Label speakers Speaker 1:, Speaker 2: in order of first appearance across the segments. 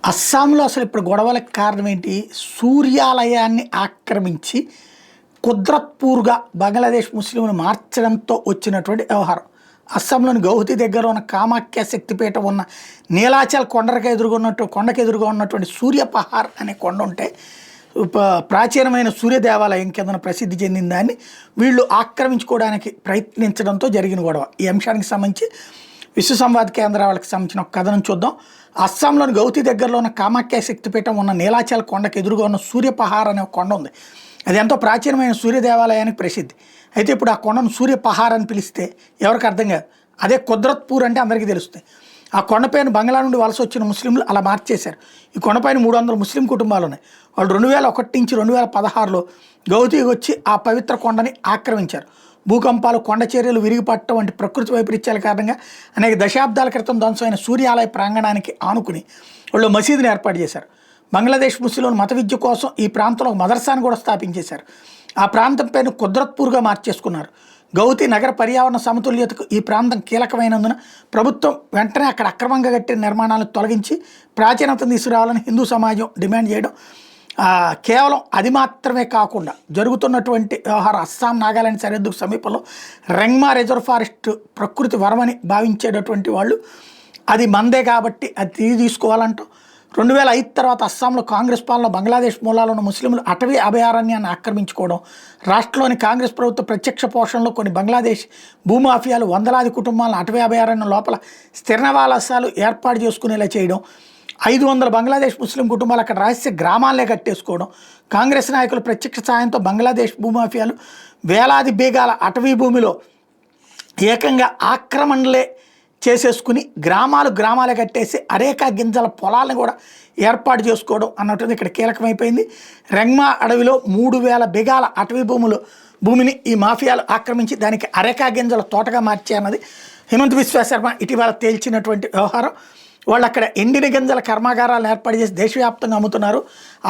Speaker 1: అస్సాంలో అసలు ఇప్పుడు గొడవలకు కారణం ఏంటి? సూర్యాలయాన్ని ఆక్రమించి కుద్రత్పూర్గా బంగ్లాదేశ్ ముస్లింలు మార్చడంతో వచ్చినటువంటి వ్యవహారం. అస్సాంలోని గౌహతి దగ్గర ఉన్న కామాఖ్య శక్తిపీఠం ఉన్న నీలాచల్ కొండకు ఎదురుగా ఉన్నటువంటి సూర్యపహార్ అనే కొండ ఉంటే ప్రాచీనమైన సూర్య దేవాలయం కింద ప్రసిద్ధి చెందిన దాన్ని వీళ్ళు ఆక్రమించుకోవడానికి ప్రయత్నించడంతో జరిగిన గొడవ. ఈ అంశానికి సంబంధించి విశ్వ సంవాద్ కేంద్ర వాళ్ళకి సంబంధించిన ఒక కథనం చూద్దాం. అస్సాంలోని గౌహతి దగ్గరలో ఉన్న కామాఖ్య శక్తిపీఠం ఉన్న నీలాచల్ కొండకు ఎదురుగా ఉన్న సూర్యపహార్ అనే ఒక కొండ ఉంది. అది ఎంతో ప్రాచీనమైన సూర్య దేవాలయానికి ప్రసిద్ధి. అయితే ఇప్పుడు ఆ కొండను సూర్యపహార్ అని పిలిస్తే ఎవరికి అర్థం కాదు. అదే కుద్రత్పూర్ అంటే అందరికీ తెలుస్తుంది. ఆ కొండపైన బంగ్లా నుండి వలస వచ్చిన ముస్లింలు అలా మార్చేశారు. ఈ కొండపైన 300 ముస్లిం కుటుంబాలు ఉన్నాయి. వాళ్ళు 2001 నుంచి 2016లో గౌహతికి వచ్చి ఆ పవిత్ర కొండని ఆక్రమించారు. భూకంపాలు, కొండ చర్యలు, విరిగిపట్టడం వంటి ప్రకృతి వైపరీత్యాల కారణంగా అనేక దశాబ్దాల క్రితం ధ్వంసమైన సూర్యాలయ ప్రాంగణానికి ఆనుకుని వాళ్ళు మసీదుని ఏర్పాటు చేశారు. బంగ్లాదేశ్ ముస్లింలు మత విద్య కోసం ఈ ప్రాంతంలో మదర్సాను కూడా స్థాపించేశారు. ఆ ప్రాంతం పేరును కుద్రత్పూర్గా మార్చేసుకున్నారు. గౌహతి నగర పర్యావరణ సమతుల్యతకు ఈ ప్రాంతం కీలకమైనందున ప్రభుత్వం వెంటనే అక్కడ అక్రమంగా కట్టిన నిర్మాణాలను తొలగించి ప్రాచీనతను తీసుకురావాలని హిందూ సమాజం డిమాండ్ చేయడం. కేవలం అది మాత్రమే కాకుండా జరుగుతున్నటువంటి వ్యవహారం అస్సాం నాగాలాండ్ సరిహద్దుకు సమీపంలో రెంగ్మా రిజర్వ్ ఫారెస్ట్ ప్రకృతి వరమని భావించేటటువంటి వాళ్ళు అది మందే కాబట్టి అది తిరిగి తీసుకోవాలంటూ 2005 తర్వాత అస్సాంలో కాంగ్రెస్ పాలన బంగ్లాదేశ్ మూలాలు ఉన్న ముస్లింలు అటవీ అభయారణ్యాన్ని ఆక్రమించుకోవడం, రాష్ట్రంలోని కాంగ్రెస్ ప్రభుత్వ ప్రత్యక్ష పోషణలో కొన్ని బంగ్లాదేశ్ భూమాఫియాలు వందలాది కుటుంబాలను అటవీ అభయారణ్యం లోపల స్థిర నివాసాలు ఏర్పాటు చేసుకునేలా చేయడం, 500 బంగ్లాదేశ్ ముస్లిం కుటుంబాలు అక్కడ రహస్య గ్రామాలనే కట్టేసుకోవడం, కాంగ్రెస్ నాయకుల ప్రత్యక్ష సాయంతో బంగ్లాదేశ్ భూమాఫియాలు వేలాది బీగాల అటవీ భూమిలో ఏకంగా ఆక్రమణలే చేసేసుకుని గ్రామాలే కట్టేసి అరేకా గింజల పొలాలను కూడా ఏర్పాటు చేసుకోవడం అన్నట్టు ఇక్కడ కీలకమైపోయింది. రెంగ్మా అడవిలో 3000 బిగాల అటవీ భూమిని ఈ మాఫియాలు ఆక్రమించి దానికి అరేకా గింజల తోటగా మార్చాయన్నది హిమంత్ బిశ్వ శర్మ ఇటీవల తేల్చినటువంటి వ్యవహారం. వాళ్ళు అక్కడ ఎండిన గింజల కర్మాగారాలను ఏర్పాటు చేసి దేశవ్యాప్తంగా అమ్ముతున్నారు.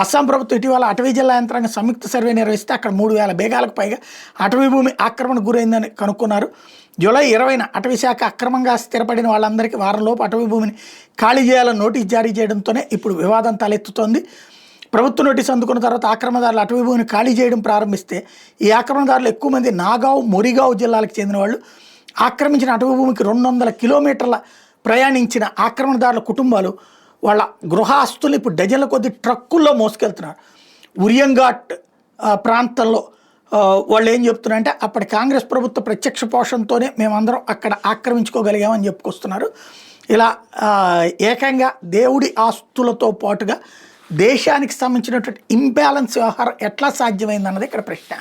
Speaker 1: అస్సాం ప్రభుత్వం ఇటీవల అటవీ జిల్లా యంత్రాంగం సంయుక్త సర్వే నిర్వహిస్తే అక్కడ 3000 బేగాలకు పైగా అటవీ భూమి ఆక్రమణకు గురైందని కనుక్కున్నారు. జూలై 20న అటవీ శాఖ అక్రమంగా స్థిరపడిన వాళ్ళందరికీ వారంలోపు అటవీ భూమిని ఖాళీ చేయాలని నోటీస్ జారీ చేయడంతోనే ఇప్పుడు వివాదం తలెత్తుతోంది. ప్రభుత్వ నోటీస్ అందుకున్న తర్వాత ఆక్రమణదారులు అటవీ భూమిని ఖాళీ చేయడం ప్రారంభిస్తే ఈ ఆక్రమణదారులు ఎక్కువ మంది నాగావ్, మొరిగావ్ జిల్లాలకు చెందిన వాళ్ళు. ఆక్రమించిన అటవీ భూమికి 200 కిలోమీటర్ల ప్రయాణించిన ఆక్రమణదారుల కుటుంబాలు వాళ్ళ గృహాస్తులు ఇప్పుడు డజన్ల కొద్ది ట్రక్కుల్లో మోసుకెళ్తున్నారు. ఉరియంఘాట్ ప్రాంతంలో వాళ్ళు ఏం చెప్తున్నారంటే అప్పటి కాంగ్రెస్ ప్రభుత్వ ప్రత్యక్ష పోషణతోనే మేమందరం అక్కడ ఆక్రమించుకోగలిగామని చెప్పుకొస్తున్నారు. ఇలా ఏకంగా దేవుడి ఆస్తులతో పాటుగా దేశానికి సంబంధించినటువంటి ఇంబ్యాలెన్స్ వ్యవహారం ఎట్లా సాధ్యమైందన్నది ఇక్కడ ప్రశ్న.